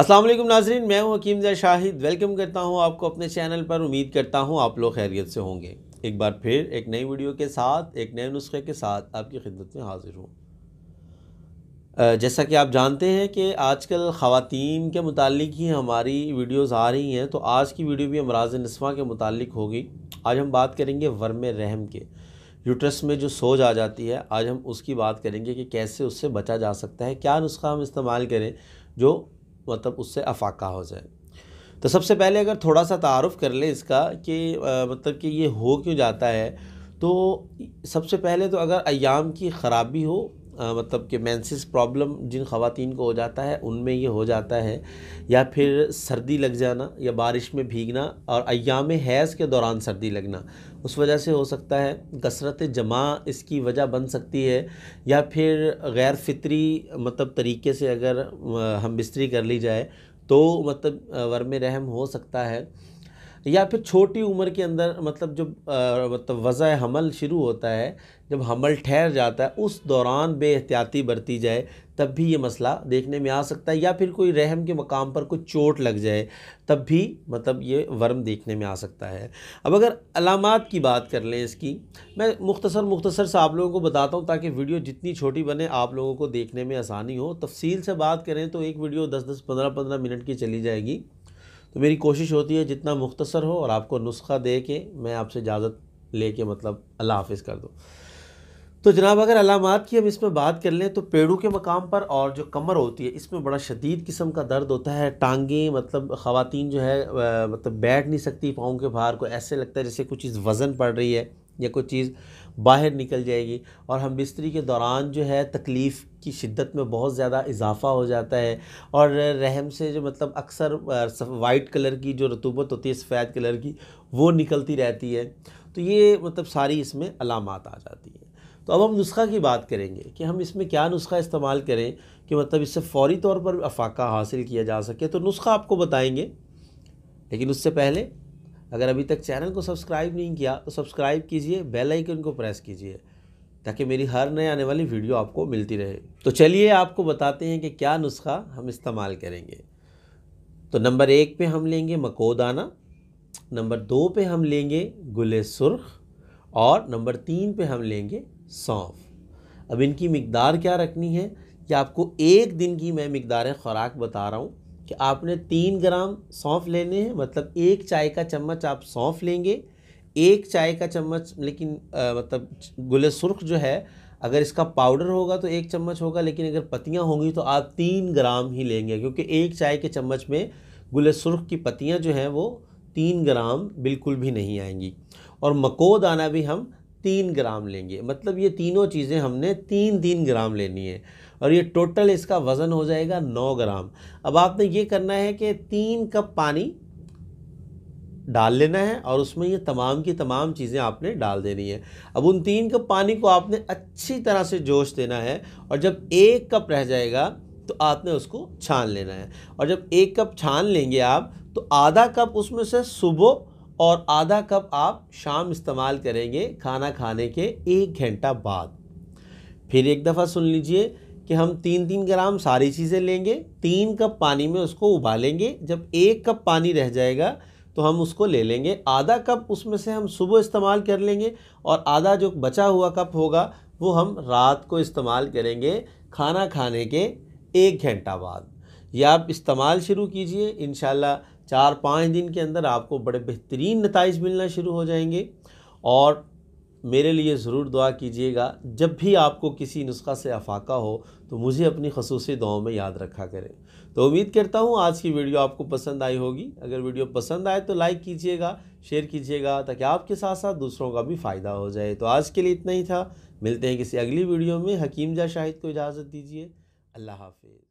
अस्सलाम वालेकुम नाज़रीन, मैं हूं हकीम ज़ा शाहिद। वेलकम करता हूं आपको अपने चैनल पर। उम्मीद करता हूं आप लोग खैरियत से होंगे। एक बार फिर एक नई वीडियो के साथ, एक नए नुस्खे के साथ आपकी खिदमत में हाजिर हूं। जैसा कि आप जानते हैं कि आजकल ख़वातीन के मुतालिक ही हमारी वीडियोज़ आ रही हैं, तो आज की वीडियो भी अमराज़ निस्वा के मुतालिक होगी। आज हम बात करेंगे वर्म रहम के, यूट्रस में जो सोज आ जाती है, आज हम उसकी बात करेंगे कि कैसे उससे बचा जा सकता है, क्या नुस्खा हम इस्तेमाल करें जो मतलब उससे अफाका हो जाए। तो सबसे पहले अगर थोड़ा सा तारुफ़ कर लें इसका कि मतलब कि ये हो क्यों जाता है, तो सबसे पहले तो अगर अय्याम की ख़राबी हो, मतलब कि मेंसेस प्रॉब्लम जिन ख़वातीन को हो जाता है उनमें ये हो जाता है, या फिर सर्दी लग जाना या बारिश में भीगना और अय्याम हैज़ के दौरान सर्दी लगना, उस वजह से हो सकता है। कसरत जमा इसकी वजह बन सकती है, या फिर गैर फितरी मतलब तरीके से अगर हम बिस्तरी कर ली जाए तो मतलब वर्म रहम हो सकता है। या फिर छोटी उम्र के अंदर मतलब जब मतलब वज़ा हमल शुरू होता है, जब हमल ठहर जाता है, उस दौरान बेएहतियाती बरती जाए तब भी ये मसला देखने में आ सकता है। या फिर कोई रहम के मकाम पर कोई चोट लग जाए तब भी मतलब ये वर्म देखने में आ सकता है। अब अगर अलामात की बात कर लें इसकी, मैं मुख्तसर से आप लोगों को बताता हूँ ताकि वीडियो जितनी छोटी बने आप लोगों को देखने में आसानी हो। तफसील से बात करें तो एक वीडियो 10-10, 15-15 मिनट की चली जाएगी। तो मेरी कोशिश होती है जितना मुख्तसर हो और आपको नुस्खा दे के मैं आपसे इजाज़त लेके मतलब अल्लाह हाफ़िज़ कर दूँ। तो जनाब अगर अलामात की हम इसमें बात कर लें तो पेड़ों के मकाम पर और जो कमर होती है इसमें बड़ा शदीद किस्म का दर्द होता है। टांगें मतलब ख़वातीन जो है मतलब बैठ नहीं सकती पाँव के बाहर, को ऐसे लगता है जैसे कुछ चीज़ वज़न पड़ रही है या कोई चीज़ बाहर निकल जाएगी। और हम बिस्तरी के दौरान जो है तकलीफ़ की शिद्दत में बहुत ज़्यादा इजाफ़ा हो जाता है। और रहम से जो मतलब अक्सर वाइट कलर की जो रतूबत होती है, सफ़ेद कलर की, वो निकलती रहती है। तो ये मतलब सारी इसमें अलामात आ जाती हैं। तो अब हम नुस्खा की बात करेंगे कि हम इसमें क्या नुस्खा इस्तेमाल करें कि मतलब इससे फ़ौरी तौर पर अफाका हासिल किया जा सके। तो नुस्खा आपको बताएंगे, लेकिन उससे पहले अगर अभी तक चैनल को सब्सक्राइब नहीं किया तो सब्सक्राइब कीजिए, बेल आइकन को प्रेस कीजिए ताकि मेरी हर नए आने वाली वीडियो आपको मिलती रहे। तो चलिए आपको बताते हैं कि क्या नुस्खा हम इस्तेमाल करेंगे। तो नंबर 1 पे हम लेंगे मकोदाना, नंबर 2 पे हम लेंगे गुले सुर्ख, और नंबर 3 पे हम लेंगे सौंफ। अब इनकी मिकदार क्या रखनी है कि आपको एक दिन की मैं मिकदार ख़ुराक बता रहा हूँ कि आपने 3 ग्राम सौंफ लेने हैं, मतलब 1 चाय का चम्मच आप सौंफ लेंगे, 1 चाय का चम्मच लेकिन मतलब गुले सुर्ख जो है अगर इसका पाउडर होगा तो 1 चम्मच होगा, लेकिन अगर पत्तियां होंगी तो आप 3 ग्राम ही लेंगे, क्योंकि 1 चाय के चम्मच में गुले सुर्ख की पत्तियां जो हैं वो 3 ग्राम बिल्कुल भी नहीं आएंगी। और मकोदाना भी हम 3 ग्राम लेंगे, मतलब ये तीनों चीज़ें हमने 3-3 ग्राम लेनी है, और ये टोटल इसका वज़न हो जाएगा 9 ग्राम। अब आपने ये करना है कि 3 कप पानी डाल लेना है और उसमें ये तमाम की तमाम चीज़ें आपने डाल देनी है। अब उन 3 कप पानी को आपने अच्छी तरह से जोश देना है, और जब 1 कप रह जाएगा तो आपने उसको छान लेना है। और जब 1 कप छान लेंगे आप तो आधा कप उसमें से सुबह और आधा कप आप शाम इस्तेमाल करेंगे खाना खाने के 1 घंटा बाद। फिर एक दफ़ा सुन लीजिए कि हम 3-3 ग्राम सारी चीज़ें लेंगे, 3 कप पानी में उसको उबालेंगे। जब 1 कप पानी रह जाएगा तो हम उसको ले लेंगे, आधा कप उसमें से हम सुबह इस्तेमाल कर लेंगे, और आधा जो बचा हुआ कप होगा वो हम रात को इस्तेमाल करेंगे खाना खाने के 1 घंटा बाद। ये आप इस्तेमाल शुरू कीजिए, इंशाल्लाह 4-5 दिन के अंदर आपको बड़े बेहतरीन नताइज मिलना शुरू हो जाएंगे। और मेरे लिए ज़रूर दुआ कीजिएगा, जब भी आपको किसी नुस्खा से अफाका हो तो मुझे अपनी खसूसी दुआओं में याद रखा करें। तो उम्मीद करता हूँ आज की वीडियो आपको पसंद आई होगी। अगर वीडियो पसंद आए तो लाइक कीजिएगा, शेयर कीजिएगा, ताकि आपके साथ साथ दूसरों का भी फ़ायदा हो जाए। तो आज के लिए इतना ही था, मिलते हैं किसी अगली वीडियो में। हकीम ज़ा शाहिद को इजाज़त दीजिए। अल्लाह हाफ़िज़।